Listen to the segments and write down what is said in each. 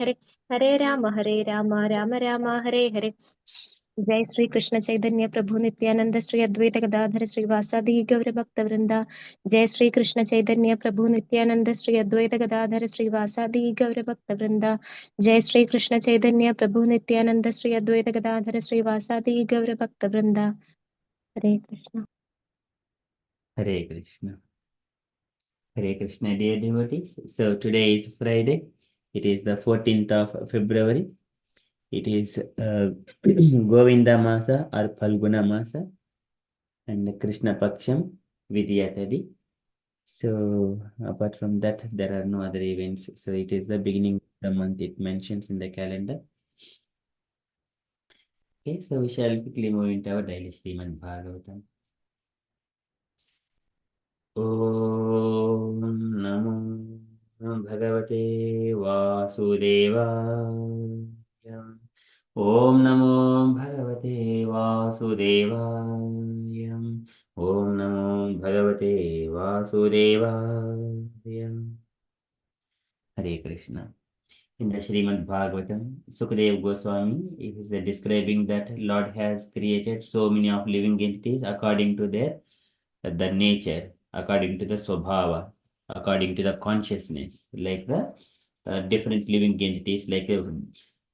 हरे हरे राम राम राम हरे हरे। जय श्री कृष्ण चैतन्य प्रभु नित्यानंद श्री अद्वैत गदाधर श्रीवासादि गौर भक्त वृंदा। जय श्री कृष्ण चैतन्य प्रभु नित्यानंद श्री अद्वैत गदाधर श्रीवासादि गौर भक्त वृंदा। जय श्री कृष्ण चैतन्य प्रभु नित्यानंद श्री अद्वैत गदाधर श्रीवासादि गौर भक्त वृंदा। हरे Krishna. Hare Krishna. Hare Krishna, dear devotees. So today is Friday. It is the 14th of February. It is Govinda Masa or Phalguna Masa and Krishna Paksham Vidyatadi. So apart from that, there are no other events. So it is the beginning of the month. It mentions in the calendar. Okay, so we shall quickly move into our daily Srimad Bhagavatam. ॐ नमो भगवते वासुदेवाय। ॐ नमो भगवते वासुदेवाय। ॐ नमो भगवते वासुदेवाय। हरे Krishna. In the Srimad Bhagavatam, Sukadeva Goswami is describing that Lord has created so many of living entities according to their the nature, according to the swabhava, according to the consciousness, like the different living entities, like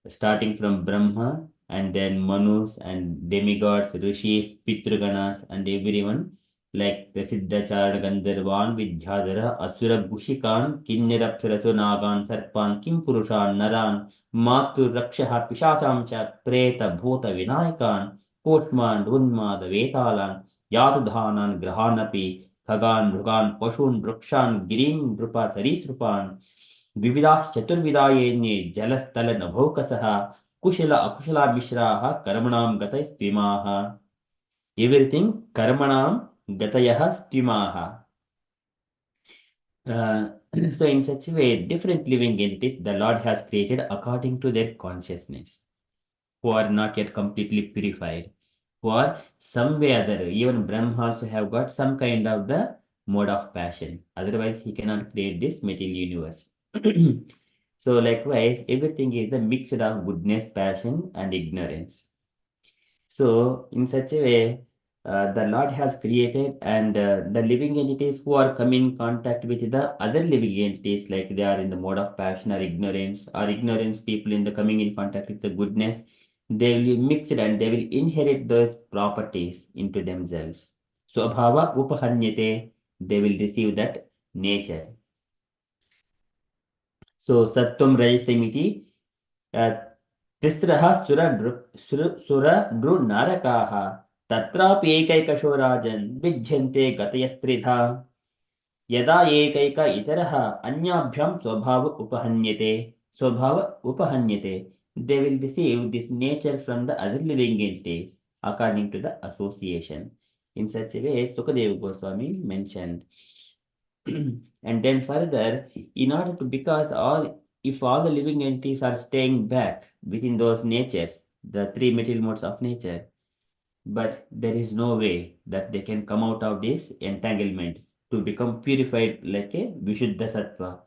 starting from Brahma and then Manus and demigods, rishis, pitraganas, and everyone, like the Siddhachara Gandharvan, Vidyadhara, Asura Bushikan, Kinnirapsarasu Nagan, Sarpan, Kim Purushan, Naran, Matu Rakshaha, Pishasamcha, Preta, Bhuta, Vinayakan, Potman, Unma, the Vetalan, Yatudhanan, Grahanapi, Khagan, Mrugan, Pashun, Brukshan, Girin, Drupa, Sarisrupan, Vividah, Chaturvidayene, Jalastala, Nabhokasaha, Kushila, Akushila, Mishraha, Karmanam, Gatai, Stimaha. Everything, Karmanam, Gatayah, Stimaha. So in such a way, different living entities the Lord has created according to their consciousness, who are not yet completely purified. For some way or other, even Brahma also have got some kind of the mode of passion. Otherwise, he cannot create this material universe. So likewise, everything is the mix of goodness, passion, and ignorance. So in such a way, the Lord has created, and the living entities who are coming in contact with the other living entities, like they are in the mode of passion or ignorance people in the coming in contact with the goodness, they will be mixed and they will inherit those properties into themselves. So abhava upahanyate, they will receive that nature. So sattam rajastamiti, तिस्रः सुरनृनारकाः तत्रापि एकैकशो राजन् विद्यन्ते गतयस्त्रिधा यदा एकैक इतरः अन्याभ्यां स्वभाव उपहन्यते they will receive this nature from the other living entities according to the association. In such a way, Sukadeva Goswami mentioned. And then further, in order to, because all, if all the living entities are staying back within those natures, the three material modes of nature, but there is no way that they can come out of this entanglement to become purified like a Vishuddha Sattva,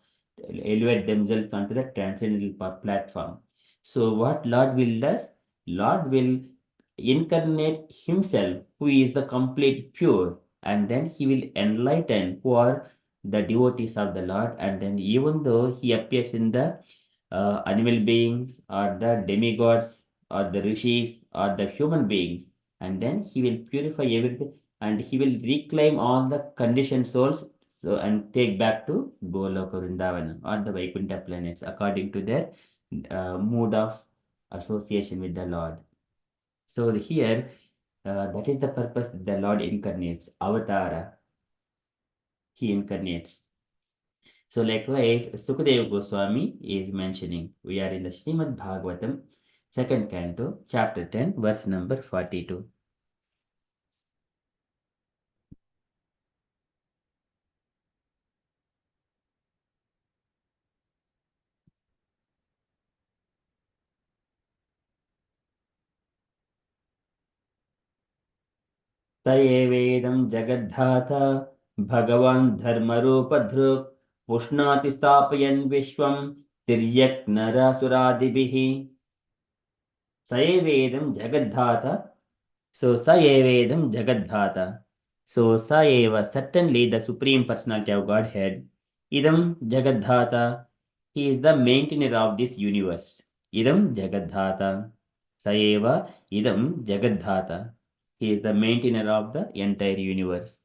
elevate themselves onto the transcendental platform. So what Lord will does? Lord will incarnate himself, who is the complete pure, and then he will enlighten who are the devotees of the Lord, and then even though he appears in the animal beings or the demigods or the rishis or the human beings, and then he will purify everything and he will reclaim all the conditioned souls, so, and take back to Goloka Vrindavana or the Vaikuntha planets according to their mood of association with the Lord. So here, that is the purpose the Lord incarnates, avatara. He incarnates. So likewise, Sukadeva Goswami is mentioning, we are in the Srimad Bhagavatam, second canto, chapter 10, verse number 42. स एवेदं जगद्धाता भगवान् धर्मरूपधृक् पुष्णाति स्थापयन् विश्वं तिर्यक् नरसुरादिभिः स एवेदं जगद्धाता. So sa evedam jagadhata. So sa eva, certainly the Supreme Personality of Godhead, idam jagadhata, he is the maintainer of this universe. Idam jagadhata. Sa eva idam jagadhata. He is the maintainer of the entire universe.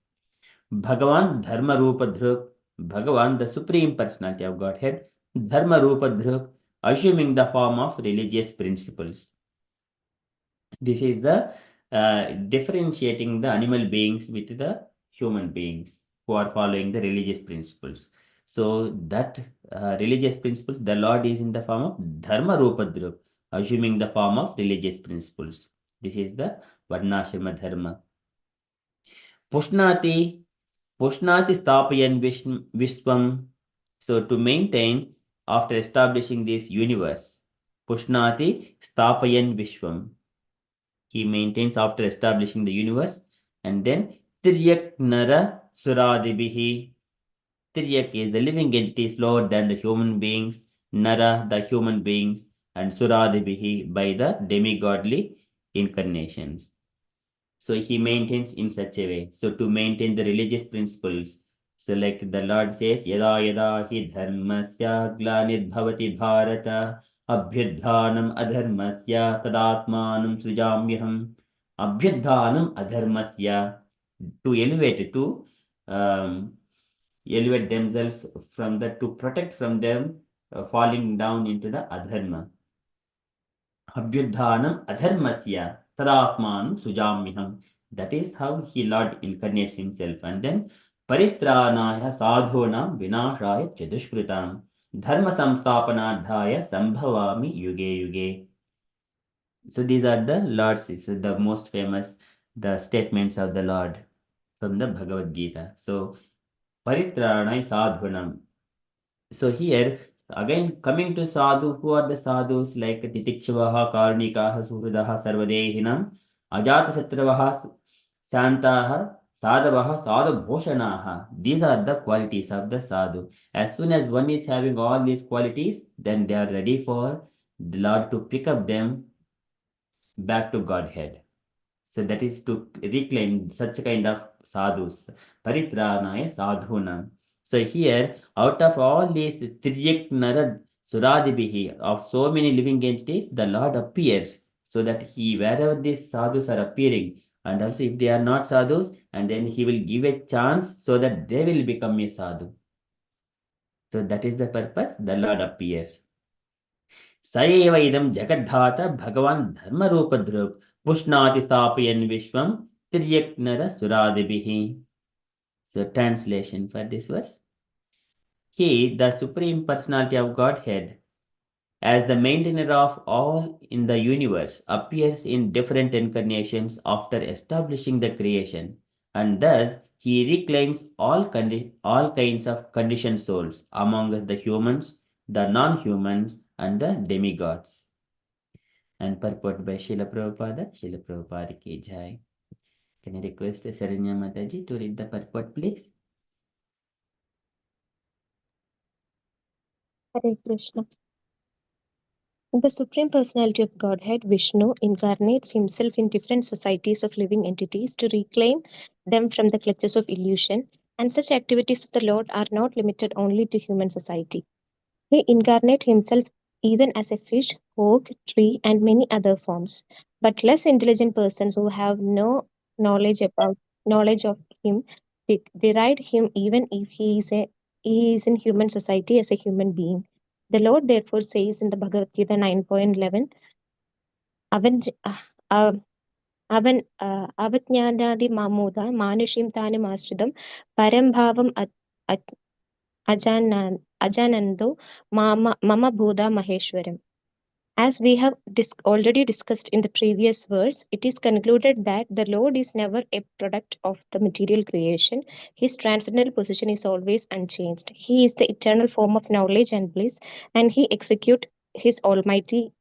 Bhagavan Dharma Rupa Dhruk. Bhagavan, the Supreme Personality of Godhead, Dharma Rupa Dhruk, assuming the form of religious principles. This is the differentiating the animal beings with the human beings who are following the religious principles. So that religious principles, the Lord is in the form of Dharma Rupadrup, assuming the form of religious principles. This is the Varnashrama Dharma. Pushnati, Pushnati Stapayan Vishwam. So to maintain after establishing this universe, Pushnati Stapayan Vishwam. He maintains after establishing the universe. And then Tiryak Nara Suradibihi. Tiryak is the living entities lower than the human beings, Nara the human beings, and Suradibihi by the demigodly incarnations. So he maintains in such a way. So to maintain the religious principles, so like the Lord says, Yada yada hi dharmasya glanidbhavati bharata abhyudhanam adharmasya tadatmanam sujamyaham. Abhyudhanam adharmasya, to um, elevate themselves from the, to protect from them falling down into the adharma. Abhyudhanam adharmasya tadatmanam sujamyaham. That is how he Lord incarnates himself. And then paritranaya sadhunam vinashaya chadushkritam dharma samstapanadhaya sambhavami yuge yuge. So these are the Lord's, the most famous the statements of the Lord from the Bhagavad Gita. So paritranaya sadhunam. So here again coming to sadhu, who are the sadhus like Titikshavaha, Karnikaha, Suhridaha, Sarvadehinam, Ajatashatravaha, Santaha, Sadhavaha, Sadhabhoshanaha. These are the qualities of the sadhu. As soon as one is having all these qualities, then they are ready for the Lord to pick up them back to Godhead. So that is to reclaim such kind of sadhus. Paritranaya sadhuna. So here, out of all these Tiryak Narad Suradibihi, of so many living entities, the Lord appears so that he, wherever these sadhus are appearing, and also if they are not sadhus, and then he will give a chance so that they will become a sadhu. So that is the purpose, the Lord appears. Saeva idam jagadhata Bhagavan Dharma Rupa Dhruk Pushnati Stapayan Vishwam Tiryak Nara Suradibihi. So translation for this verse. He, the Supreme Personality of Godhead, as the maintainer of all in the universe, appears in different incarnations after establishing the creation, and thus he reclaims all kinds of conditioned souls among the humans, the non-humans, and the demigods. And purport by Srila Prabhupada. Srila Prabhupada ki jai. Can I request Saranya Mataji to read the purport, please? Hare Krishna. The Supreme Personality of Godhead, Vishnu, incarnates himself in different societies of living entities to reclaim them from the clutches of illusion, and such activities of the Lord are not limited only to human society. He incarnates himself even as a fish, hawk, tree, and many other forms. But less intelligent persons who have no knowledge of him deride him even if he is in human society as a human being. The Lord therefore says in the Bhagavad Gita 9.11, Avan, uh, Avan Avatnyanadi Mamuda Manushim Tani Mastridam Parambhavam Ajanando Mama Bhuda Maheshwaram. As we have already discussed in the previous verse, it is concluded that the Lord is never a product of the material creation. His transcendental position is always unchanged. He is the eternal form of knowledge and bliss, and he executes his almighty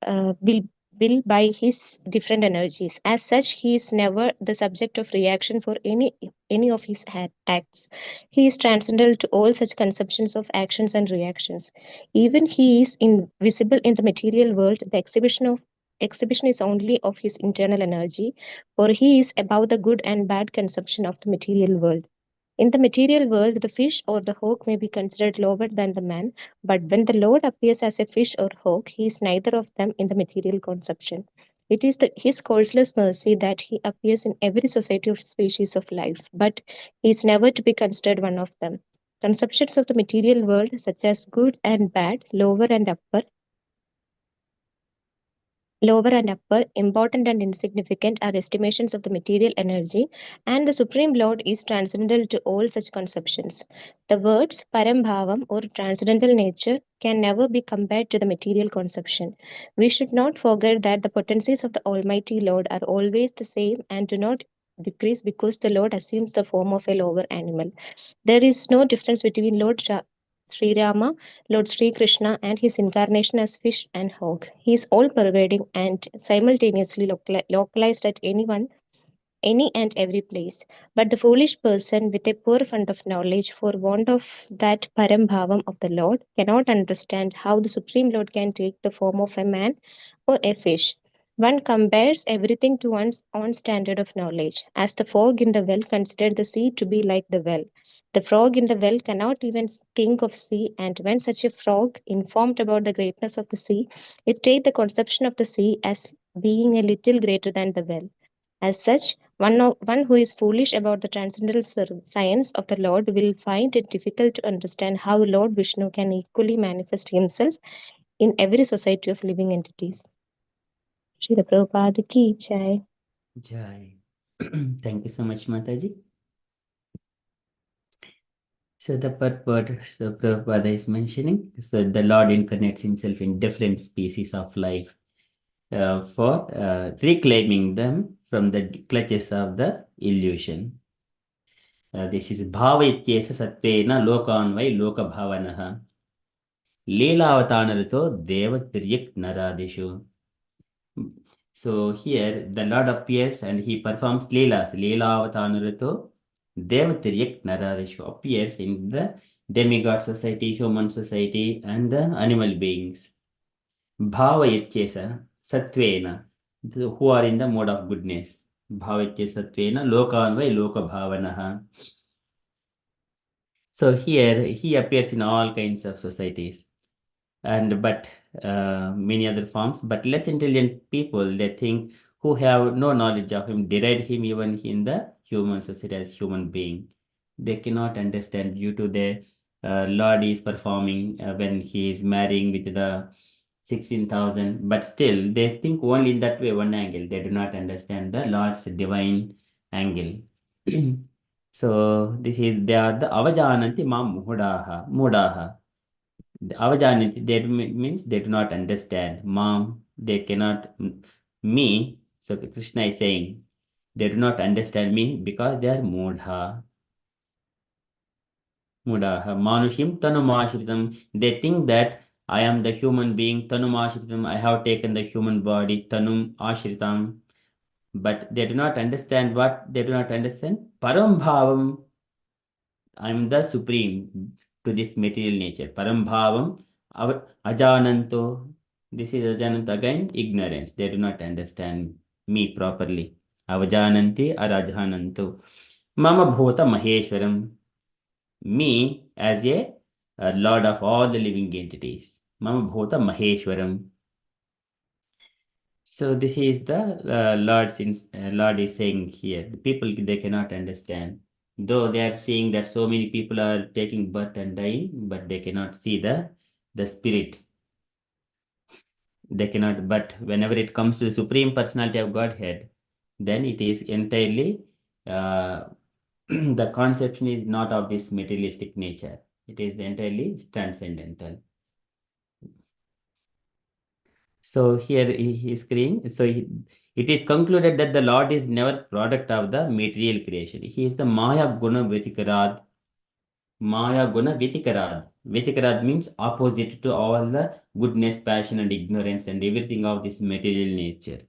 will will by his different energies. As such, he is never the subject of reaction for any of his acts. He is transcendental to all such conceptions of actions and reactions. Even he is invisible in the material world. The exhibition is only of his internal energy, for he is above the good and bad conception of the material world. In the material world, the fish or the hawk may be considered lower than the man, but when the Lord appears as a fish or hawk, he is neither of them in the material conception. It is his causeless mercy that he appears in every society of species of life, but he is never to be considered one of them. Conceptions of the material world, such as good and bad, lower and upper, important and insignificant, are estimations of the material energy, and the Supreme Lord is transcendental to all such conceptions. The words Parambhavam or transcendental nature can never be compared to the material conception. We should not forget that the potencies of the Almighty Lord are always the same and do not decrease because the Lord assumes the form of a lower animal. There is no difference between Sri Rama, Lord Sri Krishna, and his incarnation as fish and hog. He is all pervading and simultaneously localized at any and every place. But the foolish person with a poor fund of knowledge, for want of that Parambhavam of the Lord, cannot understand how the Supreme Lord can take the form of a man or a fish. One compares everything to one's own standard of knowledge. As the frog in the well considered the sea to be like the well. The frog in the well cannot even think of sea, and when such a frog, informed about the greatness of the sea, it take the conception of the sea as being a little greater than the well. As such, one who is foolish about the transcendental science of the Lord will find it difficult to understand how Lord Vishnu can equally manifest himself in every society of living entities. Srila Prabhupada ki jai. Jai. Thank you so much, Mataji. So the purport so Prabhupada is mentioning, so the Lord incarnates himself in different species of life for reclaiming them from the clutches of the illusion. This is Bhava Ityesa Satvena Lokanvai Loka Bhavanaha Leelavatanaruto Deva Tiryak Naradishu. So here the Lord appears and he performs Leelas. Leelavatanaruto Deva Tiryak Naradishu appears in the demigod society, human society, and the animal beings. Bhava Ityesa Satvena, who are in the mode of goodness. Bhava Ityesa Satvena Lokanvai Loka Bhavanaha. So here he appears in all kinds of societies, and but many other forms. But less intelligent people, they think, who have no knowledge of him, deride him even in the human society as human being. They cannot understand due to the Lord is performing when he is marrying with the 16,000, but still they think only in that way, one angle. They do not understand the Lord's divine angle. So this is they are the avajananti mam mudaha. The avajananti, that means they do not understand. Mam, they cannot me. So Krishna is saying they do not understand me because they are mudha. Mudaha. Manushim tanumashritam. They think that I am the human being, tanumashritam. I have taken the human body, tanum ashritam. But they do not understand what they do not understand. Param bhavam. I am the supreme to this material nature. Param bhavam. Ajananto. This is ajananta again, ignorance. They do not understand me properly. Avajananti arajananto. Mama bhota maheshwaram. Me as a lord of all the living entities. Mama bhota maheshwaram. So this is the Lord is saying here. The people, they cannot understand. Though they are seeing that so many people are taking birth and dying, but they cannot see the spirit. They cannot. But whenever it comes to the Supreme Personality of Godhead, then it is entirely the conception is not of this materialistic nature. It is entirely transcendental. So here he is screen. So it is concluded that the Lord is never product of the material creation. He is the Maya Guna Vitikarad. Maya Guna Vitikarad. Vetikarad means opposite to all the goodness, passion, and ignorance and everything of this material nature.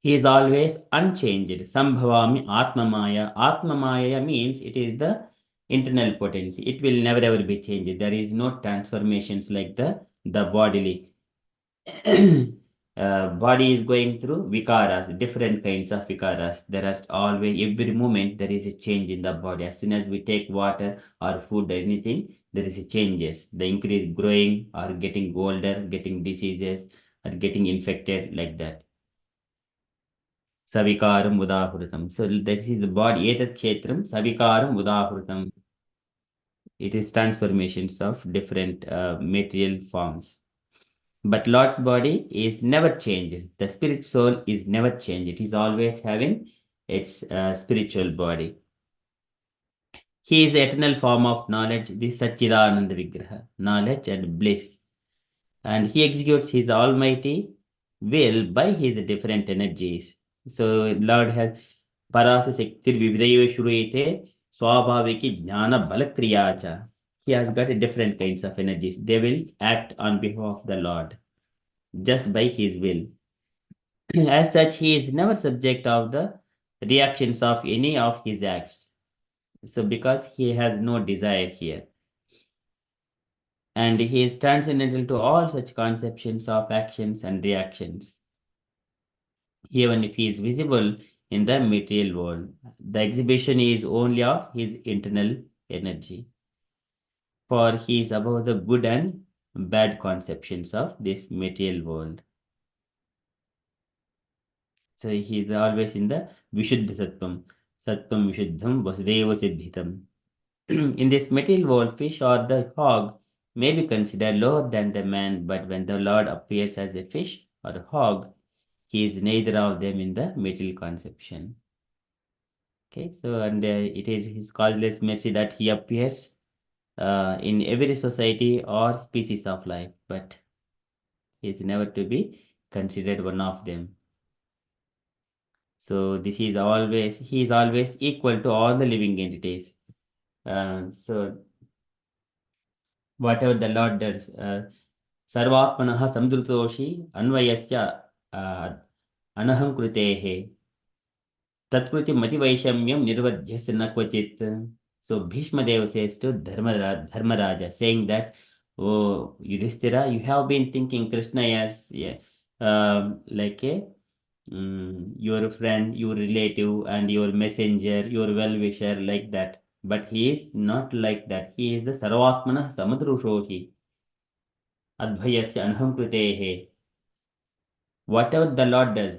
He is always unchanged. Sambhavami Atmamaya. Atmamaya means it is the internal potency. It will never ever be changed. There is no transformations like the bodily. Body is going through vikaras, different kinds of vikaras. There is always, every moment, there is a change in the body. As soon as we take water or food or anything, there is a changes. The increase growing or getting older, getting diseases or getting infected like that. Savikaram Udahuritam. So this is the body. Etat Kshetram Savikaram Udahuritam. It is transformations of different material forms. But Lord's body is never changed. The spirit soul is never changed. It is always having its spiritual body. He is the eternal form of knowledge, the Satchidananda Vigraha, knowledge and bliss. And he executes his almighty will by his different energies. So Lord has Parasa Shaktir Vividaya Shuruyate Swabhaviki Jnana Balakriyacha. He has got different kinds of energies. They will act on behalf of the Lord just by his will. As such, he is never subject of the reactions of any of his acts. So because he has no desire here. And he is transcendental to all such conceptions of actions and reactions. Even if he is visible in the material world, the exhibition is only of his internal energy. For he is above the good and bad conceptions of this material world. So he is always in the Vishuddha Sattvam. Sattvam Vishuddham Vasudeva Siddhitam. In this material world, fish or the hog may be considered lower than the man, but when the Lord appears as a fish or a hog, he is neither of them in the material conception. Okay, so and it is his causeless mercy that he appears in every society or species of life, but he is never to be considered one of them. So this is always, he is always equal to all the living entities. So whatever the Lord does, Sarvatmanaha Samdrutoshi Anvayasya Anaham Krutehe Tatkriti Mativaishamyam Nirvadhyasya na Kvachit. So Bhishma Deva says to Dharmaraja, saying that, oh, Yudhishthira, you have been thinking Krishna as yeah, like a your friend, your relative, and your messenger, your well-wisher, like that. But he is not like that. He is the Sarvatmana Samadrushohi, Adbhayasya Anham Krutehe. Whatever the Lord does,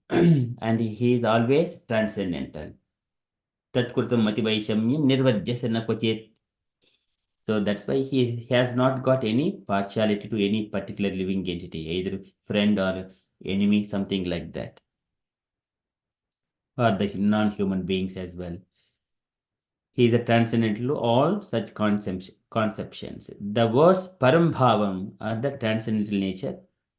and he is always transcendental. Tatkrutam Mativaishamyam Nirvajyasya na Kvachit. So that's why he has not got any partiality to any particular living entity, either friend or enemy, something like that, or the non-human beings as well. He is a transcendental to all such conceptions. The words Parambhavam are the transcendental nature.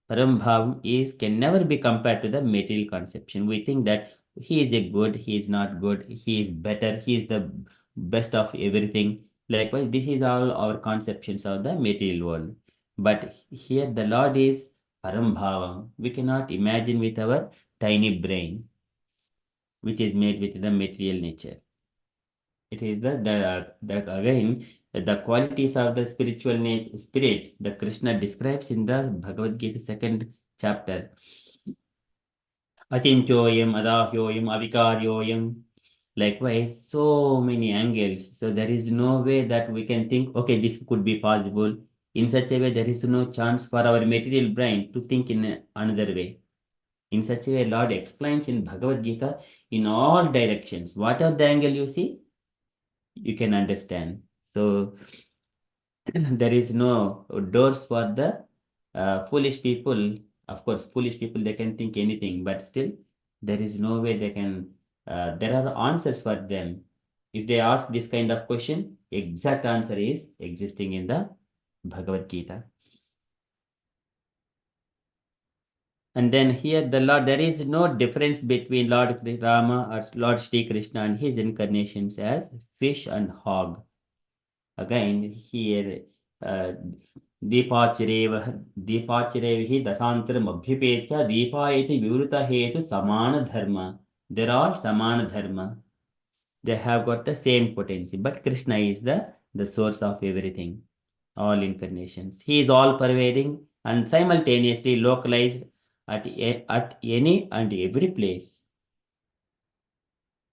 Parambhavam is can never be compared to the material conception. We think that he is a good, he is not good, he is better, he is the best of everything. Likewise, this is all our conceptions of the material world. But here the Lord is Parambhavam. We cannot imagine with our tiny brain, which is made with the material nature. It is the again the qualities of the spiritual spirit that Krishna describes in the Bhagavad Gita second chapter. Achinchoyam, adahyoyam, avikaryoyam. Likewise, so many angles. So there is no way that we can think, okay, this could be possible. In such a way, there is no chance for our material brain to think in another way. In such a way, Lord explains in Bhagavad Gita in all directions. Whatever the angle you see, you can understand. So there is no doors for the foolish people. Of course, foolish people, they can think anything, but still there is no way they can, there are answers for them. If they ask this kind of question, exact answer is existing in the Bhagavad Gita. And then here the Lord, there is no difference between Lord Rama or Lord Shri Krishna and his incarnations as fish and hog. Again, here, दीपाचिरेव दशान्तरमभ्युपेत्य दीपायति विवृत हेतु समान dharma. They're all samana dharma. They have got the same potency, but Krishna is the source of everything, all incarnations. He is all pervading and simultaneously localized at any and every place.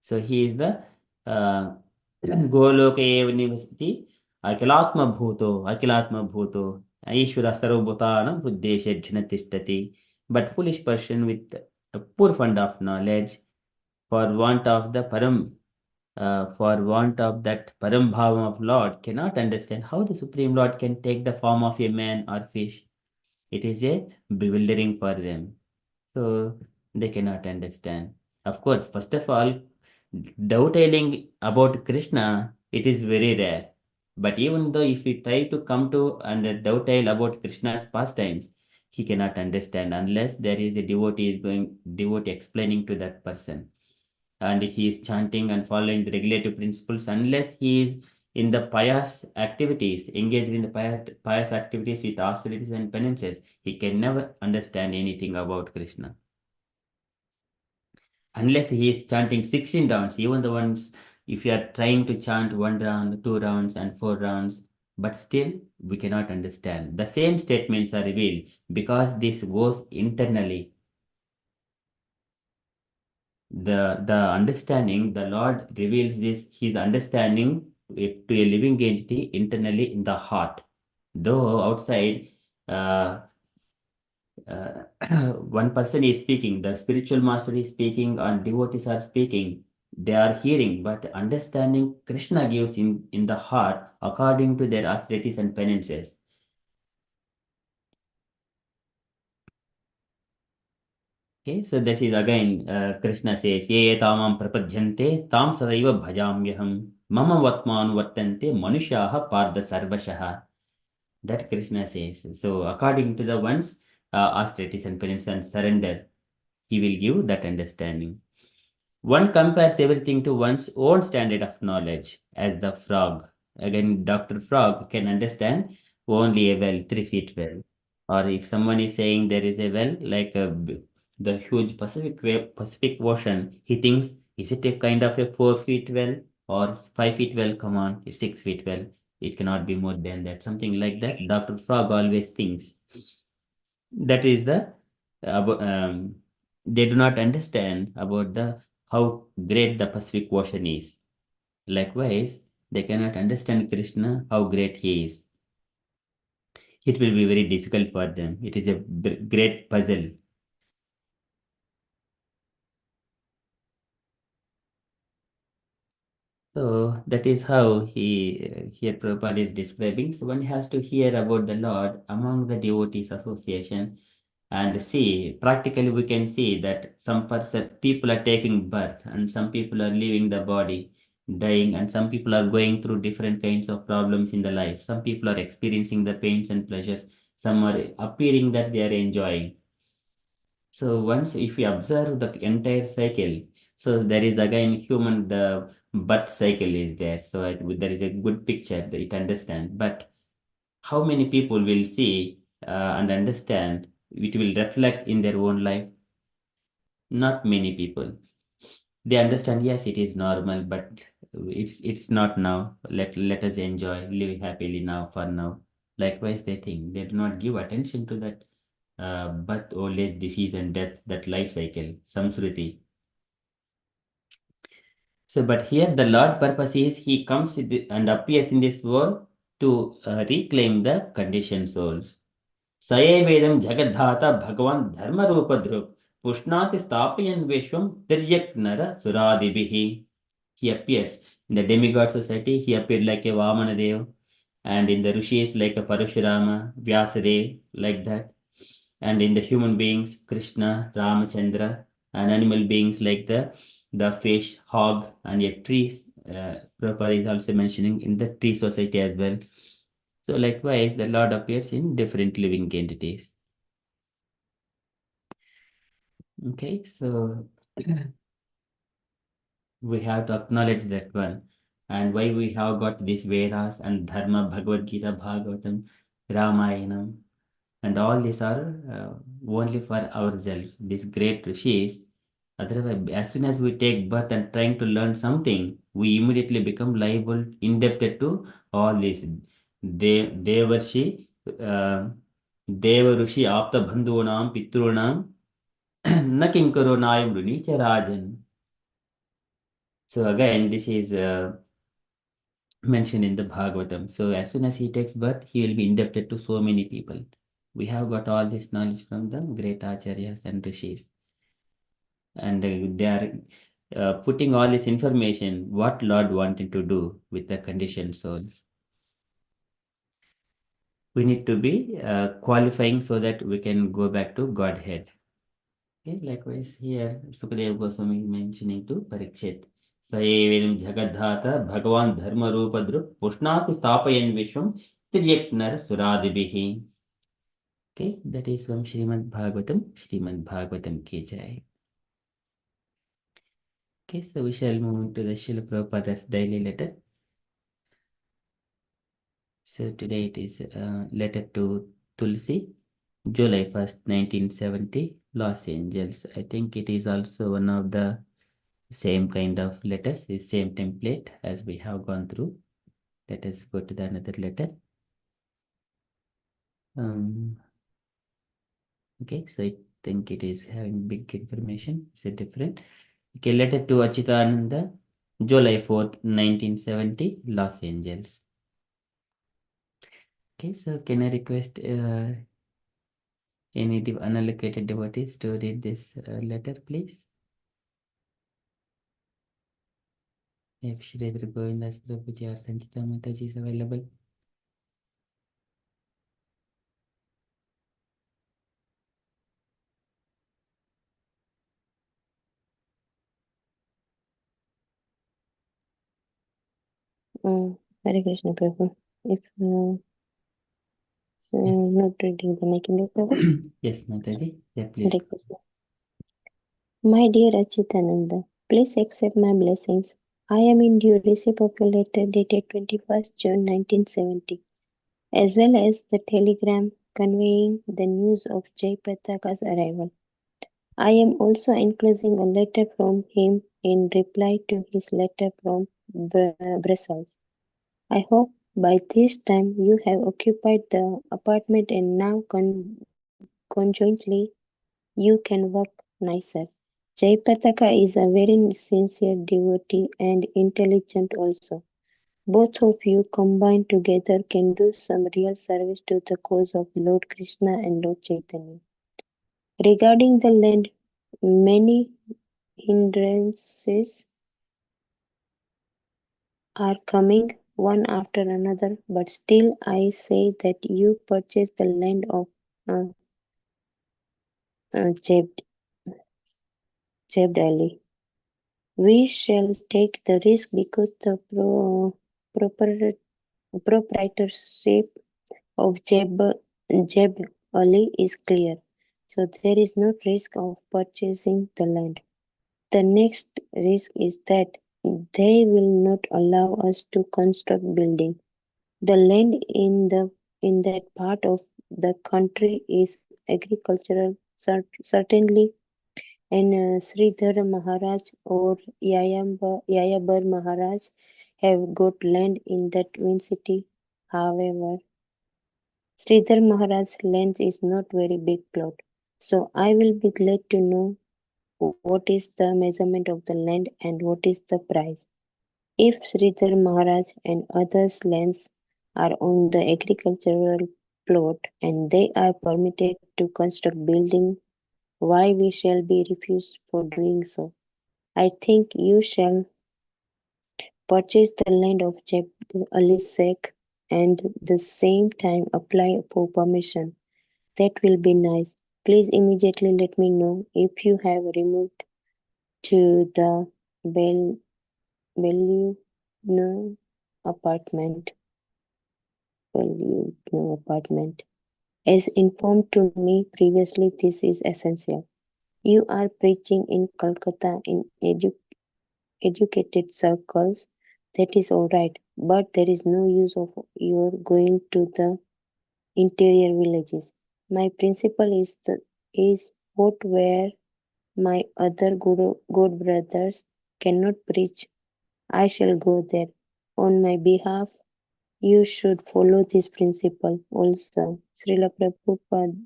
So he is the uh, Goloka eva nivasati Akilatma Bhuto Ishvara Sarvabhutanam Buddhesha Jnatistati. But foolish person with a poor fund of knowledge, for want of the for want of that Param Bhavam of Lord, cannot understand how the Supreme Lord can take the form of a man or fish. It is a bewildering for them. So they cannot understand. Of course, first of all, doubting about Krishna, it is very rare. But even though if we try to come to and doubtail about Krishna's pastimes, he cannot understand unless there is a devotee explaining to that person, and he is chanting and following the regulative principles. Unless he is in the pious activities, engaged in the pious activities with austerities and penances, he can never understand anything about Krishna. Unless he is chanting 16 rounds, even the ones, if you are trying to chant 1 round, 2 rounds, and 4 rounds, but still we cannot understand. The same statements are revealed because this goes internally. The understanding, the Lord reveals this, his understanding to a living entity internally in the heart. Though outside, uh, one person is speaking, the spiritual master is speaking, and devotees are speaking. They are hearing, but understanding Krishna gives in the heart according to their austerities and penances. Okay, so this is again, Krishna says, Ye tamam prapadyante tam sadaiva bhajamyaham mama vatman vattante manushaha parda sarvashaha. That Krishna says. So according to the one's austerities and penance and surrender, he will give that understanding. One compares everything to one's own standard of knowledge, as the frog. Again, Dr. Frog can understand only a well, 3 feet well. Or if someone is saying there is a well, like the huge Pacific Ocean, he thinks, is it a kind of a 4 feet well or 5 feet well? Come on, it's 6 feet well. It cannot be more than that. Something like that. Dr. Frog always thinks. That is they do not understand about the how great the Pacific Ocean is. Likewise, they cannot understand Krishna, how great he is. It will be very difficult for them. It is a great puzzle. So that is how here Prabhupada is describing. So one has to hear about the Lord among the devotees association and see, practically we can see that some person people are taking birth and some people are leaving the body, dying, and some people are going through different kinds of problems in the life. Some people are experiencing the pains and pleasures. Some are appearing that they are enjoying. So once if you observe the entire cycle, so there is again human, the birth cycle is there. So there is a good picture that it understands. But how many people will see and understand it will reflect in their own life? Not many people. They understand, yes, it is normal, but it's not now. Let us enjoy, live happily now for now. Likewise, they think they do not give attention to that birth, old age, disease, and death, that life cycle, samsriti. So, but here the Lord purpose is he comes and appears in this world to reclaim the conditioned souls. सएवेदं जगद्धाता भगवान धर्म रूप ध्रुव पुष्णाति स्थापयन् विश्वं तिर्यक् नर सुरादिभिः. He appears in the demigod society. He appeared like a Vamana Dev, and in the rishis like a Parashurama, Vyasadev, like that, and in the human beings Krishna, Ramachandra, and animal beings like the fish, hog, and a tree. Prabhupada is also mentioning in the tree society as well. So likewise, the Lord appears in different living entities. Okay, so we have to acknowledge that one. and why we have got these Vedas and Dharma, Bhagavad Gita, Bhagavatam, Ramayana, and all these are only for ourselves, these great rishis. Otherwise, as soon as we take birth and trying to learn something, we immediately become liable, indebted to all these. Devarshi, uh, Devarushi, Apta Bandhunam, Pitrunam, Nakinkaro Nayam Runicha Rajan. So again, this is mentioned in the Bhagavatam. So as soon as he takes birth, he will be indebted to so many people. We have got all this knowledge from the great acharyas and rishis, and they are putting all this information what Lord wanted to do with the conditioned souls. We need to be qualifying so that we can go back to Godhead. Okay, likewise here Sukadeva Goswami mentioning to Parikshit. Sayevedam Jagadhata Bhagavan Dharma Rupadru Pushnatu Stapayan Vishwam Tiryaknar Suradibihi. Okay, that is from Srimad Bhagavatam. Srimad Bhagavatam ki jai. Okay, so we shall move to the Srila Prabhupada's daily letter. So today it is letter to Tulsi, July 1st, 1970, Los Angeles. I think it is also one of the same kind of letters, the same template as we have gone through. Let us go to the another letter. Okay, so I think it is having big information. Is it different? Okay, letter to Achitananda, July 4th, 1970, Los Angeles. Okay, so can I request any unallocated devotees to read this letter, please? If Shridhar Govindas Prabhuji or Sanchita Mataji is available. Hare Krishna Prabhu. If so not reading the making of Prabhu. Yes, Mataji. Yeah, please. Hare Krishna. My dear Achitananda, please accept my blessings. I am in due receipt of your letter dated 21st June 1970, as well as the telegram conveying the news of Jai Prataka's arrival. I am also enclosing a letter from him in reply to his letter from Brussels. I hope by this time you have occupied the apartment and now conjointly you can work nicer. Jai Pataka is a very sincere devotee and intelligent also. Both of you combined together can do some real service to the cause of Lord Krishna and Lord Chaitanya. Regarding the land, many hindrances are coming one after another, but still I say that you purchase the land of Jebd Ali. We shall take the risk because the proprietorship of Jeb Ali is clear, so there is no risk of purchasing the land. The next risk is that they will not allow us to construct building. The land in that part of the country is agricultural, certainly, and Sridhar Maharaj or Yayabar Maharaj have got land in that vicinity. However, Sridhar Maharaj's land is not very big plot, so I will be glad to know what is the measurement of the land and what is the price. If Sridhar Maharaj and others' lands are on the agricultural plot and they are permitted to construct building, why we shall be refused for doing so? I think you shall purchase the land of Jeb Ali Sheikh and the same time apply for permission. That will be nice. Please immediately let me know if you have removed to the Bellevue apartment. As informed to me previously, this is essential. You are preaching in Calcutta in educated circles That is all right, but there is no use of your going to the interior villages. My principle is what where my other good brothers cannot preach. I shall go there. On my behalf, you should follow this principle also. Srila Prabhupada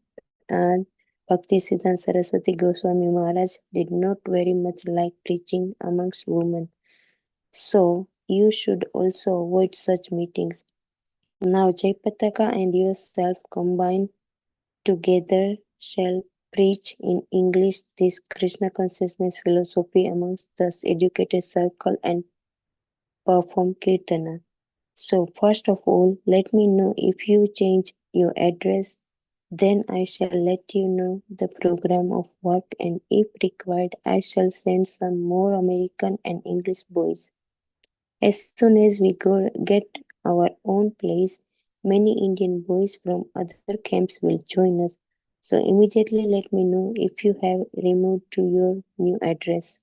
and Bhaktisiddhanta Saraswati Goswami Maharaj did not very much like preaching amongst women. So you should also avoid such meetings. Now Jaipataka and yourself combine together shall preach in English this Krishna consciousness philosophy amongst the educated circle and perform kirtana. So first of all, let me know if you change your address, then I shall let you know the program of work, and if required, I shall send some more American and English boys. As soon as we get our own place, many Indian boys from other camps will join us. So immediately let me know if you have removed to your new address.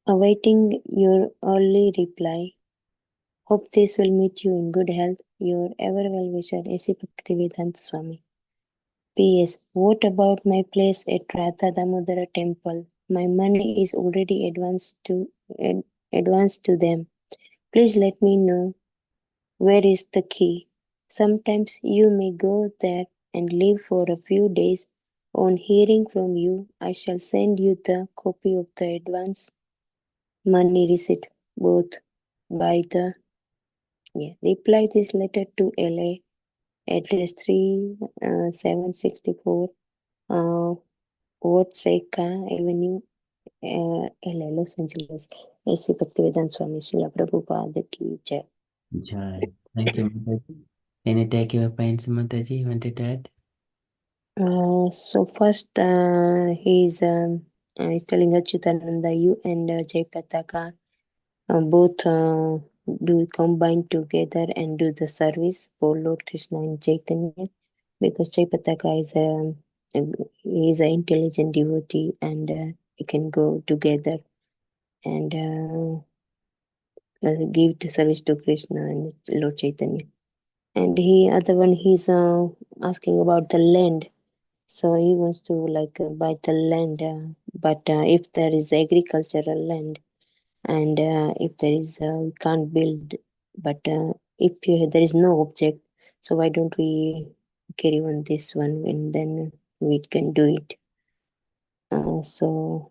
Awaiting your early reply. Hope this will meet you in good health. Your ever well wisher, A.C. Bhaktivedanta Swami. P.S. What about my place at Radha Damodara temple? My money is already advanced to them. Please let me know where is the key. Sometimes you may go there and live for a few days. On hearing from you, I shall send you the copy of the advance money receipt, both by the reply this letter to LA, address 3764 Watseka Avenue, LA, Los Angeles. A.C. Bhaktivedanta Swami Srila Prabhupada Ki Jai. Jai. Thank you, Mataji. Any takeaway points, Mataji, you wanted to add? So first, he's telling Achyutananda, you and Jaipataka both do combine together and do the service for Lord Krishna and Chaitanya, because Jaipataka is an intelligent devotee, and he can go together and give the service to Krishna and Lord Chaitanya. And other one, he's asking about the land. So he wants to buy the land, but if there is agricultural land, and if there is we can't build, but if there is no object, so why don't we carry on this one, and then we can do it. So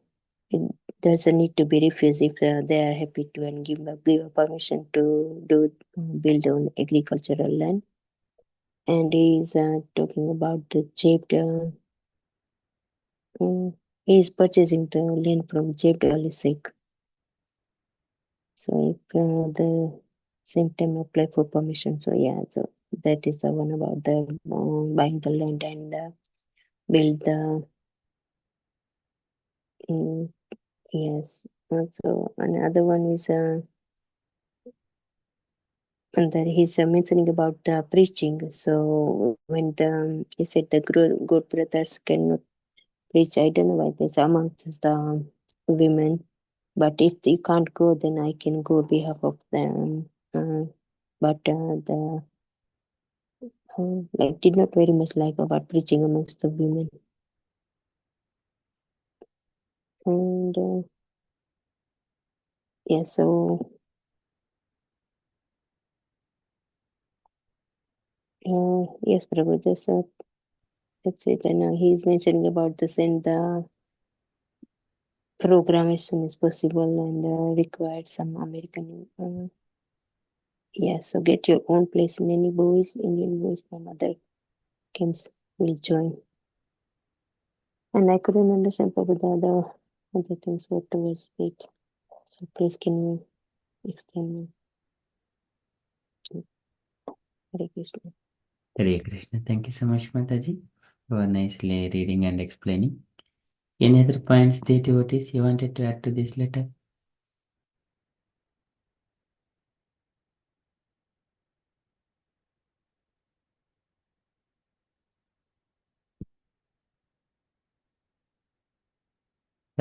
it doesn't need to be refused if they are happy to and give a permission to build on agricultural land. And he is talking about the chapter. He is purchasing the land from Jebd Ali Sheikh. So if the same time apply for permission, so that is the one about the buying the land and build the yes. So another one is and that he's mentioning about the preaching. So when he said the good brothers cannot preach, I don't know why there's amongst the women, but if you can't go, then I can go behalf of them. But the did not very much like about preaching amongst the women. And so yes, Prabhu, that's it. And he's mentioning about the send the program as soon as possible, and required some American. So get your own place in any boys, Indian boys from other camps will join. And I couldn't understand Prabhu the other things what was it. So please can you explain? Hare Krishna. Hare Krishna. Thank you so much, Mataji, for nicely reading and explaining. Any other points, devotees, you wanted to add to this letter?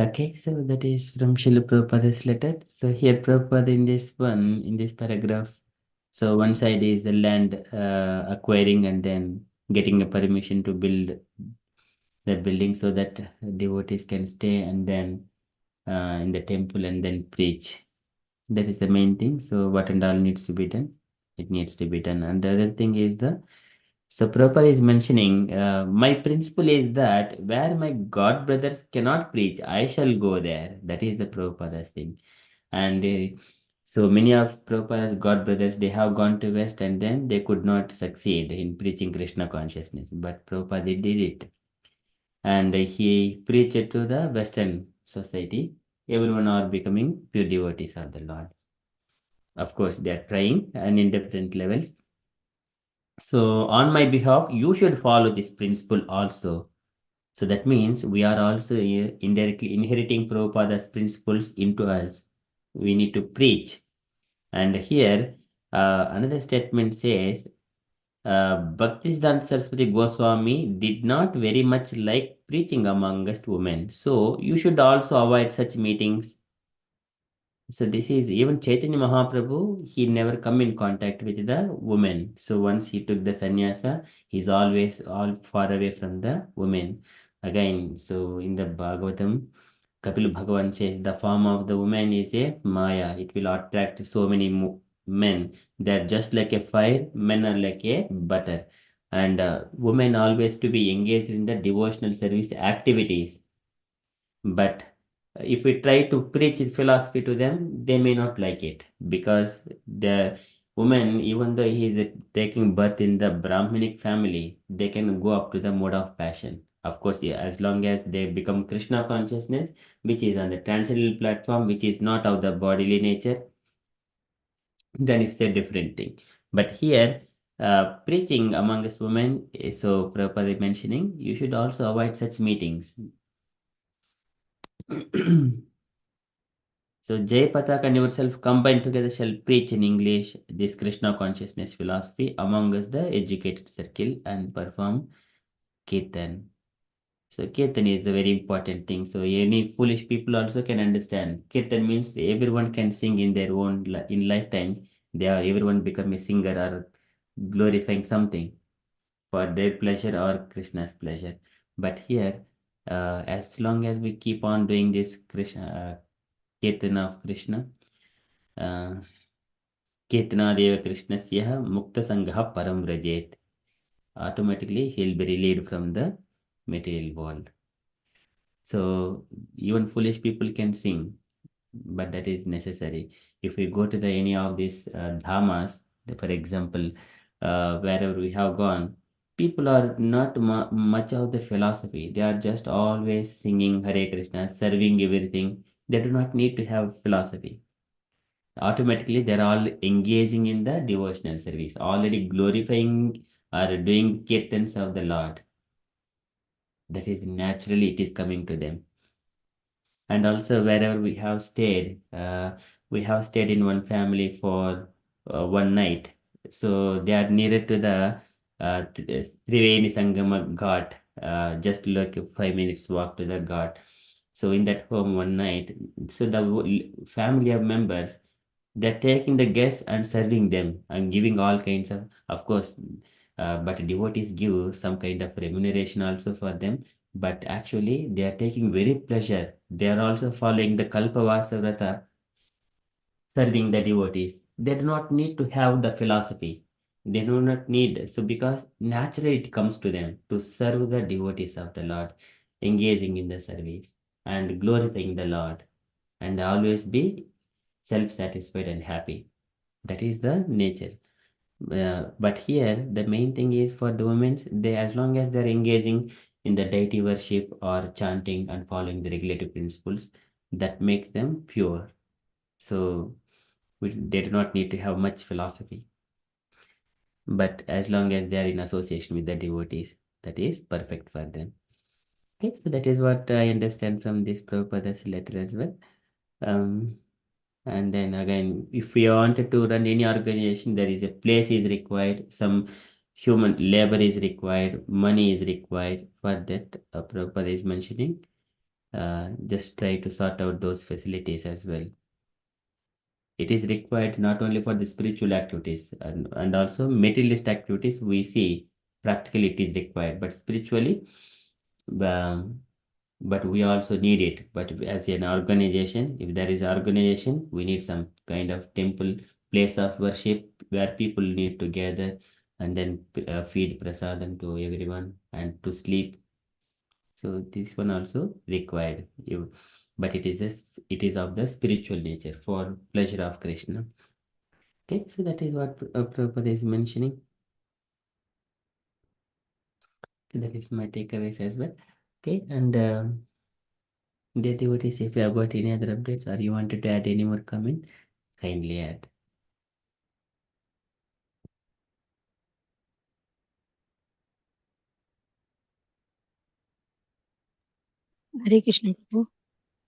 Okay, so that is from Srila Prabhupada's letter. So here Prabhupada in this paragraph, so one side is the land acquiring and then getting a permission to build that building so that devotees can stay and then in the temple and then preach. That is the main thing. So what and all needs to be done? It needs to be done. And the other thing is so Prabhupada is mentioning, my principle is that where my god brothers cannot preach, I shall go there. That is the Prabhupada's thing. And so many of Prabhupada's god brothers, they have gone to West and then they could not succeed in preaching Krishna consciousness. But Prabhupada did it. And he preached to the Western society. Everyone are becoming pure devotees of the Lord. Of course, they are trying and in different levels. So on my behalf, you should follow this principle also. So that means we are also indirectly inheriting Prabhupada's principles into us. We need to preach. And here, another statement says, Bhaktisiddhanta Saraswati Goswami did not very much like preaching amongst women. So you should also avoid such meetings. So this is even Chaitanya Mahaprabhu, he never come in contact with the women. So once he took the sannyasa, he's always all far away from the women. Again, so in the Bhagavatam, Kapil Bhagavan says the form of the woman is a Maya. It will attract so many men. They're just like a fire, men are like a butter. And women always to be engaged in the devotional service activities. But if we try to preach philosophy to them, they may not like it because the woman, even though he is taking birth in the Brahminic family, they can go up to the mode of passion. Of course, yeah, as long as they become Krishna consciousness, which is on the transcendental platform, which is not of the bodily nature, then it's a different thing. But here, preaching amongst women, so Prabhupada is mentioning, you should also avoid such meetings. So Jay Patak and yourself combined together shall preach in English this Krishna consciousness philosophy among us the educated circle and perform Kirtan. So Kirtan is the very important thing. So any foolish people also can understand. Kirtan means everyone can sing in their own in lifetimes. Everyone become a singer or glorifying something for their pleasure or Krishna's pleasure. But here, as long as we keep on doing this Kirtan of Krishna, Ketnadev Krishnasya Mukta Sangha Param Rajet. Automatically, he'll be relieved from the material world. So, even foolish people can sing, but that is necessary. If we go to any of these dhamas, for example, wherever we have gone, people are not much of the philosophy. They are just always singing Hare Krishna, serving everything. They do not need to have philosophy. Automatically they're all engaging in the devotional service, already glorifying or doing kirtans of the Lord. That is naturally it is coming to them. And also wherever we have stayed in one family for one night. So they are nearer to the Triveni Sangama Ghat, just like a 5 minutes walk to the Ghat. So in that home one night, so the family of members, they're taking the guests and serving them and giving all kinds of course, but devotees give some kind of remuneration also for them. But actually, they are taking very pleasure. They are also following the Kalpavasa Vrata, serving the devotees. They do not need to have the philosophy. They do not need, so because naturally it comes to them to serve the devotees of the Lord, engaging in the service and glorifying the Lord, and always be self-satisfied and happy. That is the nature. But here the main thing is for the women, they as long as they're engaging in the deity worship or chanting and following the regulative principles, that makes them pure. So they do not need to have much philosophy. But as long as they are in association with the devotees, that is perfect for them. Okay, so that is what I understand from this Prabhupada's letter as well. And then again, if we wanted to run any organization, there is a place is required, some human labor is required, money is required for that. Prabhupada is mentioning. just try to sort out those facilities as well. It is required not only for the spiritual activities and also materialist activities. We see practically it is required, but spiritually, um, but we also need it. But as an organization, if there is organization, we need some kind of temple, place of worship where people need to gather and then feed prasadam to everyone and to sleep. So this one also required you, but it is of the spiritual nature for pleasure of Krishna. Okay, so that is what Prabhupada is mentioning. That is my takeaways as well. Okay, and dear devotees, if you have got any other updates or you wanted to add any more comment, kindly add. Hare Krishna Prabhu.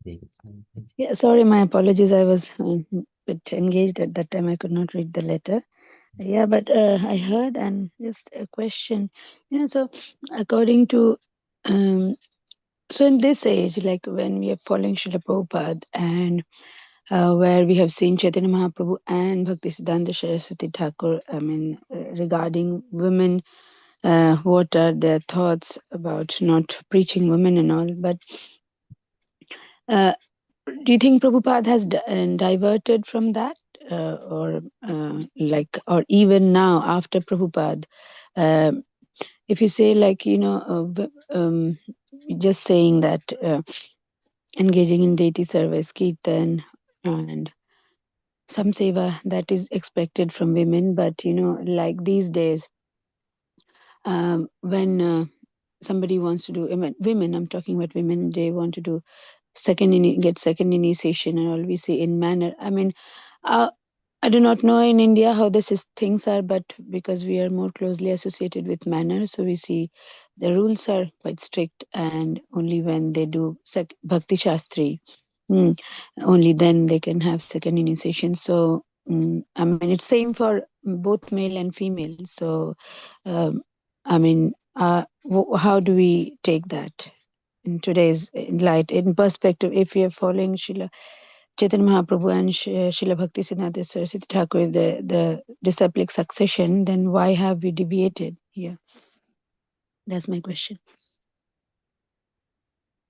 Hare Krishna. Yeah, sorry, my apologies. I was a bit engaged at that time. I could not read the letter. Yeah, but I heard, and just a question. So according to, so in this age, like when we are following Srila Prabhupada, and where we have seen Chaitanya Mahaprabhu and Bhaktisiddhanta Saraswati Thakur, regarding women, what are their thoughts about not preaching women and all, but uh, do you think Prabhupada has diverted from that, or even now after Prabhupada, uh, if you say just saying that engaging in deity service, kirtan, and some seva that is expected from women, but like these days, when somebody wants to do, women, I'm talking about women, they want to do get second initiation and all, we see in manner. I do not know in India how things are, but because we are more closely associated with manner, so we see the rules are quite strict, and only when they do Bhakti Shastri, only then they can have second initiation. So, it's same for both male and female. So, how do we take that in today's light, in perspective, if we are following Srila Chaitanya Mahaprabhu and Srila Bhakti Siddhanta Saraswati Thakur, the disciplic succession, then why have we deviated here? That's my question.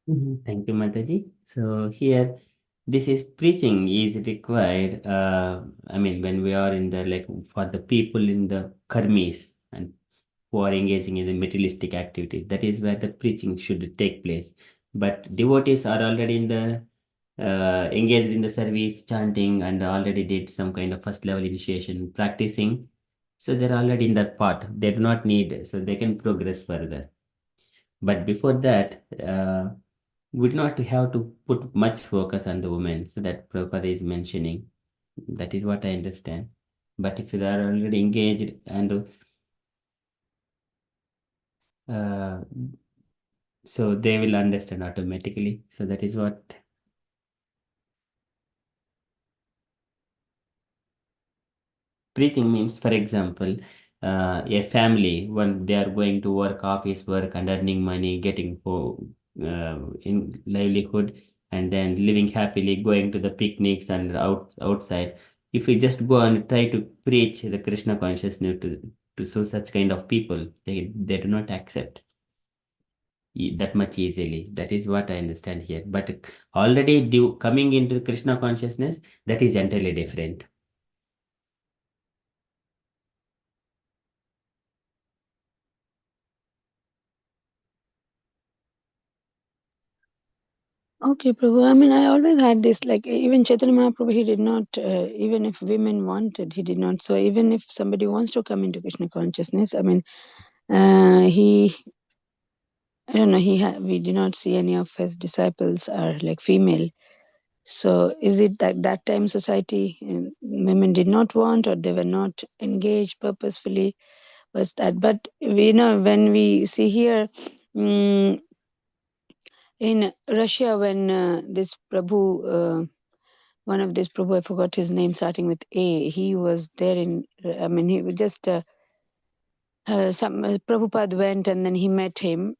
Thank you, Mataji. So here, this is preaching is required. When we are in the for the people in the karmis and who are engaging in the materialistic activity, that is where the preaching should take place. But devotees are already in the engaged in the service, chanting, and already did some kind of first level initiation, practicing. So they're already in that part. They do not need, so they can progress further. But before that, we do not have to put much focus on the women. So that Prabhupada is mentioning. That is what I understand. But if they are already engaged and uh, so they will understand automatically. So that is what preaching means. For example, a family when they are going to work, office work, and earning money, getting in livelihood, and then living happily, going to the picnics and outside. If we just go and try to preach the Krishna consciousness to such kind of people, they do not accept that much easily. That is what I understand here. But already coming into Krishna consciousness, that is entirely different. Okay, Prabhu. I always had this, like even Chaitanya Mahaprabhu, he did not, even if women wanted, he did not. So even if somebody wants to come into Krishna consciousness, I don't know, we do not see any of his disciples are like female. So is it that time society, women did not want, or they were not engaged purposefully? Was that? But we know when we see here, in Russia, when this Prabhu, one of this Prabhu, I forgot his name, starting with A, he was there in, he was just, Prabhupada went and then he met him,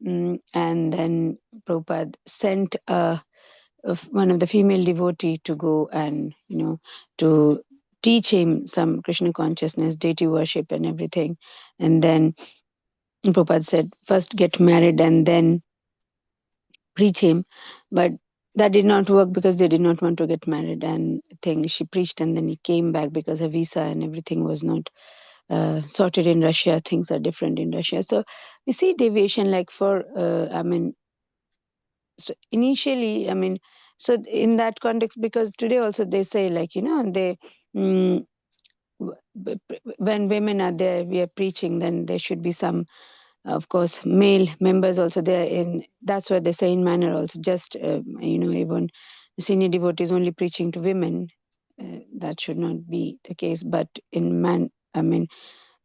and then Prabhupada sent one of the female devotee to go and to teach him some Krishna consciousness, deity worship, and everything. And then Prabhupada said, first get married and then preach him, but that did not work because they did not want to get married. And she preached, and then he came back because her visa and everything was not sorted in Russia. Things are different in Russia. So we see deviation, like for so initially, so in that context, because today also they say, like, they mm, when women are there, we are preaching, then there should be some, of course, male members also there. In that's what they say in manner also. Just even senior devotees only preaching to women, that should not be the case. But in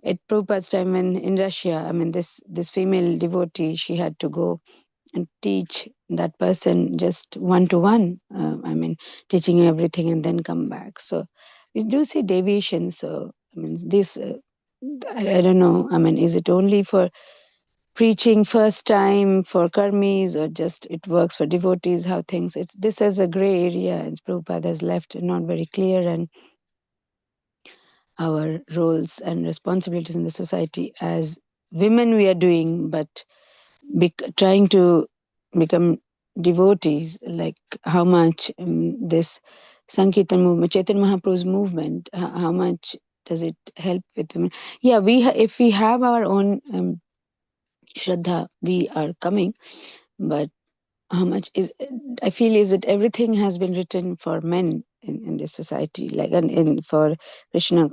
at Prabhupada's time, when in Russia, this female devotee, she had to go and teach that person just one-to-one. Teaching everything and then come back. So we do see deviation. So this I don't know. Is it only for preaching first time for karmis, or just it works for devotees? How things? This is a gray area, and Prabhupada has left not very clear, and our roles and responsibilities in the society as women we are doing, but trying to become devotees, like how much this Sankirtan movement, Chaitanya Mahaprabhu's movement, how much does it help with women? Yeah, if we have our own Shraddha, we are coming, but how much is, I feel, is that everything has been written for men in this society, like, and for Krishna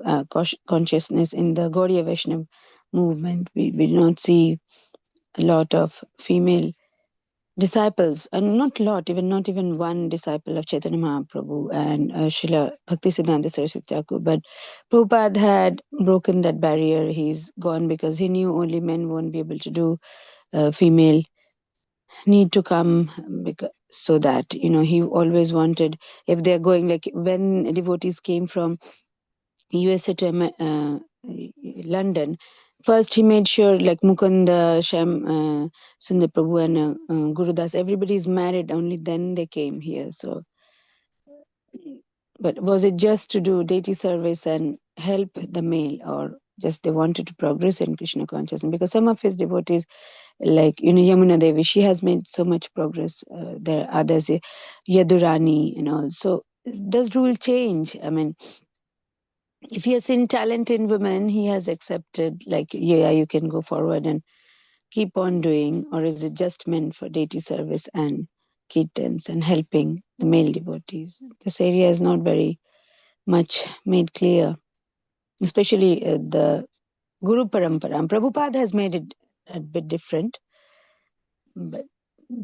consciousness in the Gaudiya Vaishnava movement. We do not see a lot of female disciples, and not even one disciple of Chaitanya Mahaprabhu and Srila Bhaktisiddhanta Saraswati Thakur. But Prabhupada had broken that barrier. He's gone because he knew only men won't be able to do. Female need to come, because, so that he always wanted, if they're going, like when devotees came from USA to London, first he made sure, like Mukunda, Shyam Sundar Prabhu and Gurudas, everybody is married, only then they came here. So, but was it just to do deity service and help the male, or just they wanted to progress in Krishna consciousness? Because some of his devotees, like Yamuna Devi, she has made so much progress. There are others, Yadurani and all. So does rule change? If he has seen talent in women, he has accepted, like, yeah, you can go forward and keep on doing, or is it just meant for deity service and kirtans and helping the male devotees? This area is not very much made clear, especially the Guru Parampara. Prabhupada has made it a bit different, but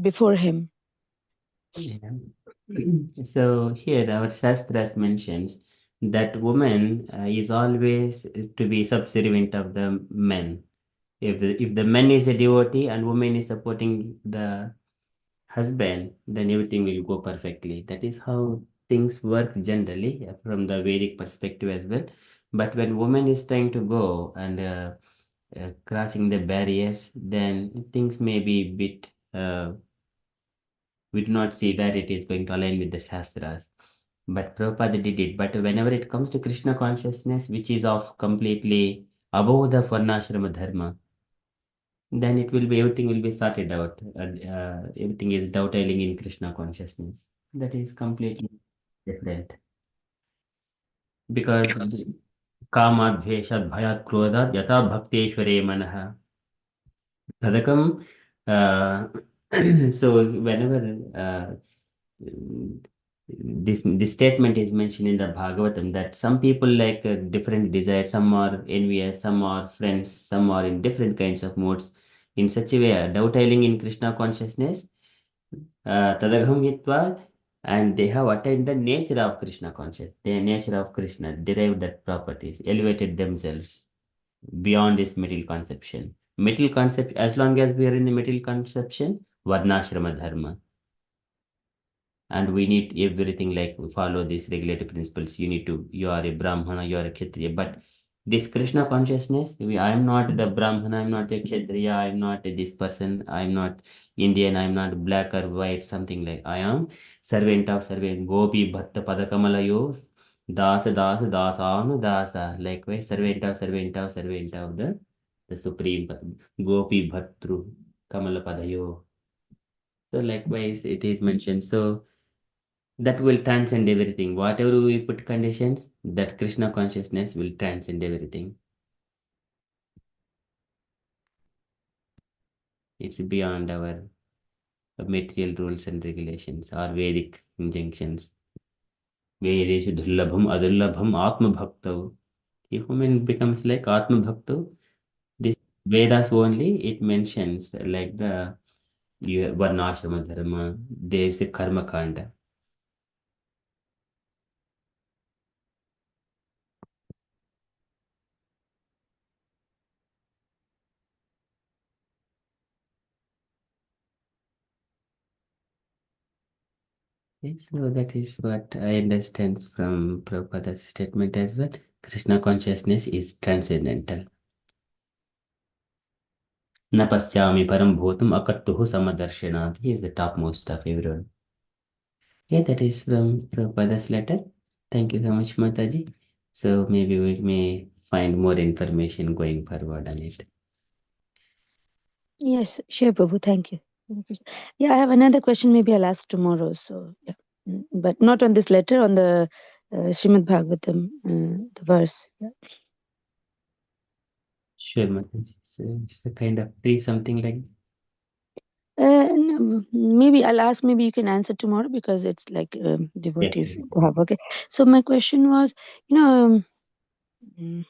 before him. Yeah. So here our Shastras mentions that woman is always to be subservient of the men. If the man is a devotee and woman is supporting the husband, then everything will go perfectly. That is how things work generally from the Vedic perspective as well. But when woman is trying to go and crossing the barriers, then things may be a bit we do not see where it is going to align with the Shastras. But Prabhupada did it. But whenever it comes to Krishna consciousness, which is of completely above the Varnashrama Dharma, then it will be, everything will be sorted out. Everything is dovetailing in Krishna consciousness. That is completely different. Because Kama, Dvesha, Bhayat, Krodha, Yata Bhakteshware Manaha. Tadakam, so whenever this statement is mentioned in the Bhagavatam, that some people like different desires, some are envious, some are friends, some are in different kinds of modes. In such a way, dovetailing in Krishna consciousness, Tadagham Yitva, and they have attained the nature of Krishna consciousness, the nature of Krishna, derived that properties, elevated themselves beyond this material conception. Material concept, as long as we are in the material conception, Varnashrama Dharma. And we need everything, like we follow these regulative principles. You are a Brahmana, you are a Kshatriya. But this Krishna consciousness, I am not the Brahmana, I am not a Kshatriya, I am not this person, I am not Indian, I am not black or white, something like I am servant of servant, Gopi Bhatta Padakamalayo, Dasa Dasa Dasanu Dasa, likewise servant of servant of servant of the Supreme Gopi Bhattru Kamala Padayo. So likewise it is mentioned. So that will transcend everything. Whatever we put conditions, that Krishna consciousness will transcend everything. It's beyond our material rules and regulations or Vedic injunctions. Vedeshu dullabham adullabham atma bhaktav. If woman becomes like atma bhaktav, this Vedas only it mentions like the varnashrama dharma, there's a karma kanda. Yes, so that is what I understand from Prabhupada's statement as well. Krishna consciousness is transcendental. Napasyami param bhutam akattuhu samadarshanath. He is the topmost of everyone. Yeah, that is from Prabhupada's letter. Thank you so much, Mataji. So maybe we may find more information going forward on it. Yes, sure, Prabhu. Thank you. Yeah, I have another question. Maybe I'll ask tomorrow. So, yeah. But not on this letter, on the Srimad Bhagavatam, the verse. Yeah. Sure, Mataji. So it's a kind of tree, something like. No, maybe I'll ask. Maybe you can answer tomorrow because it's like devotees Yes. to have. Okay. So my question was, you know,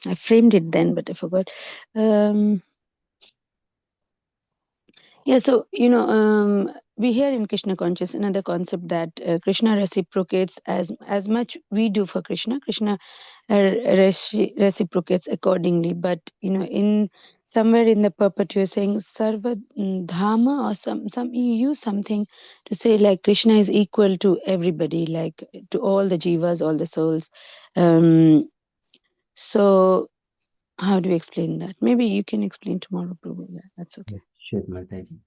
I framed it then, but I forgot. Yeah, so we hear in Krishna conscious another concept that Krishna reciprocates as much we do for Krishna. Krishna reciprocates accordingly. But in somewhere in the purport you're saying Sarva Dhama or some you use something to say like Krishna is equal to everybody, like to all the jivas, all the souls. So how do you explain that? Maybe you can explain tomorrow, Prabhu. Yeah, that's okay. Sure, Mataji.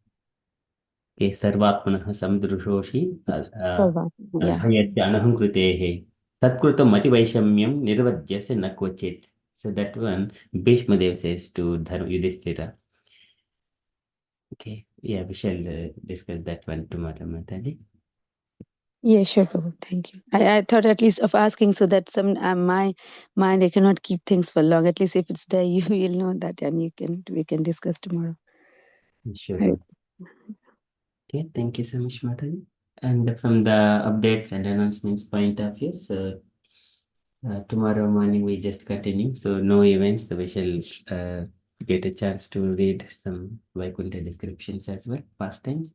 Okay, सर्वात्मनः समदृशोषि Yeah. भयस्य अनहङ्कृतेः तत्कृतम् अतिवैषम्यं निर्वज्यस्य न क्वचित्. So that one, Bhishma Dev says to Yudhishthira. Okay, yeah, we shall discuss that one tomorrow, Mataji. Yeah, sure, Prabhu. Thank you. I thought at least of asking so that some my mind I cannot keep things for long. At least if it's there, you will know that, and we can discuss tomorrow. Sure. Right. Okay, thank you so much, Mataji. And from the updates and announcements point of view, so tomorrow morning we just continue. So no events, so we shall get a chance to read some Vaikuntha descriptions as well, past times.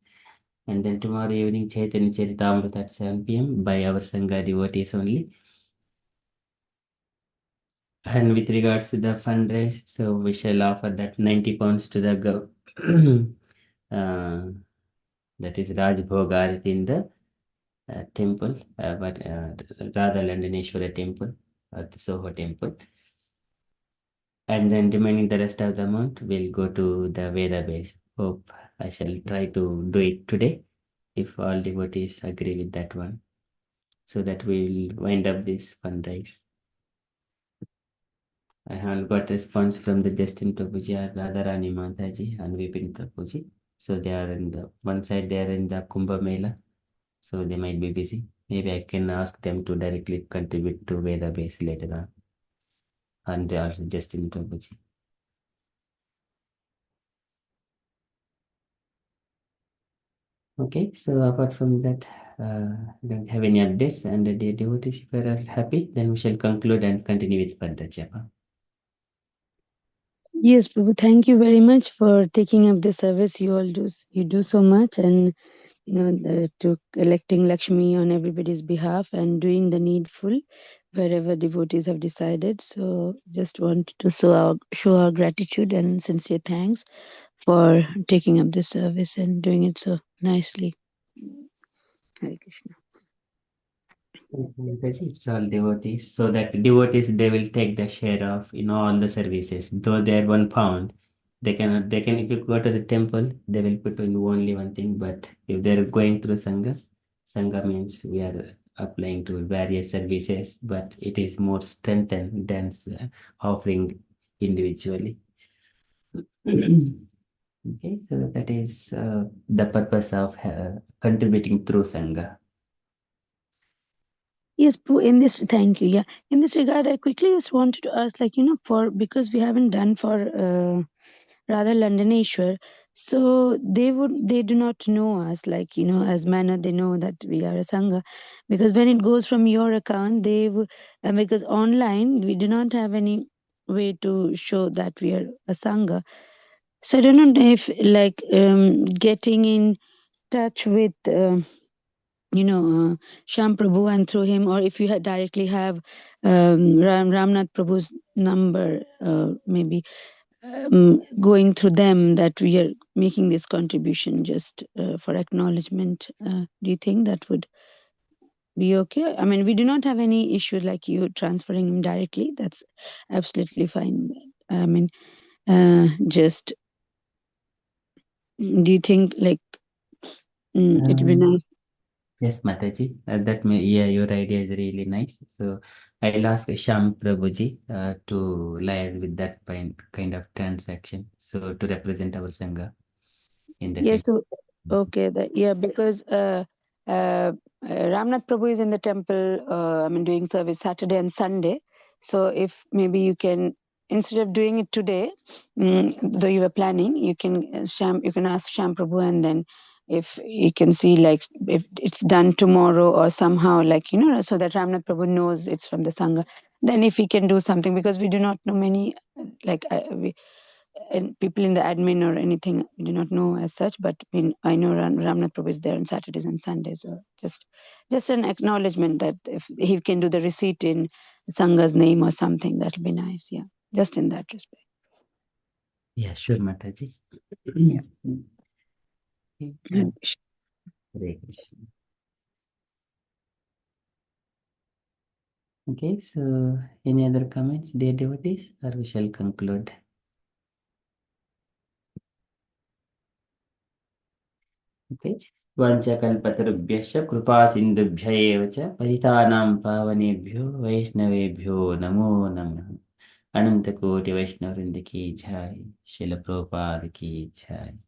And then tomorrow evening, Chaitanya Charitamrita at 7 p.m. by our Sangha devotees only. And with regards to the fundraise, so we shall offer that 90 pounds to the that is Raj Bhogarati in the temple, but Radha Landaneshwara temple, the Soho temple. And then remaining the rest of the amount will go to the Veda base. Hope I shall try to do it today if all devotees agree with that one, so that we will wind up this fundraise. I haven't got response from the Justin Prabhuji or Radharani Mataji and Vipin Prabhuji. So they are in the one side, they are in the Kumbh Mela, so they might be busy. Maybe I can ask them to directly contribute to Veda base later on. And also Justin Prabhuji. Okay, so apart from that, don't have any updates. And the devotees, if you are happy, then we shall conclude and continue with further japa. Yes, Prabhu. Thank you very much for taking up the service. You do so much, and to collecting Lakshmi on everybody's behalf and doing the needful wherever devotees have decided. So just want to show our gratitude and sincere thanks for taking up this service and doing it so nicely. Hare Krishna. It's all devotees. So that devotees, they will take the share of all the services. Though they are 1 pound, they cannot. They can, if you go to the temple, they will put in only one thing. But if they are going through sangha, sangha means we are applying to various services. But it is more strengthened than offering individually. Okay, so that is the purpose of contributing through sangha. Yes, in this, thank you. Yeah, in this regard, I quickly just wanted to ask, like, because we haven't done for rather Londoneshwar, so they do not know us, like, as manner they know that we are a sangha, because when it goes from your account, because online we do not have any way to show that we are a sangha. So I don't know if, like, getting in touch with. Sham Prabhu and through him, or if you directly have Ramnath Prabhu's number, maybe going through them, that we are making this contribution just for acknowledgement. Do you think that would be okay? I mean, we do not have any issue like you transferring him directly. That's absolutely fine. I mean, just do you think like it would be nice? Yes, Mataji, yeah, your idea is really nice. So I'll ask Sham Prabhuji to liaise with that kind of transaction. So to represent our Sangha in the Yes, temple. so okay, because Ramnath Prabhu is in the temple. I mean, doing service Saturday and Sunday. So if maybe you can, instead of doing it today, though you were planning, you can ask Sham Prabhu, and then if you can see, like, if it's done tomorrow or somehow, like, so that Ramnath Prabhu knows it's from the Sangha. Then if he can do something, because we do not know many, like and people in the admin or anything, we do not know as such, but I know Ramnath Prabhu is there on Saturdays and Sundays. So just an acknowledgement that if he can do the receipt in Sangha's name or something, that'll be nice. Yeah, just in that respect. Yeah, sure, Mataji. Yeah. Okay, Hare Krishna. Okay, so any other comments, dear devotees, or we shall conclude? Okay. वाञ्छाकल्पतरुभ्यश्च कृपासिन्धुभ्य एव च पतितानां पावनेभ्यो वैष्णवेभ्यो नमो नमः। अनंत कोटि वैष्णव वृंद की जय, शिल प्रभुपाद की जय।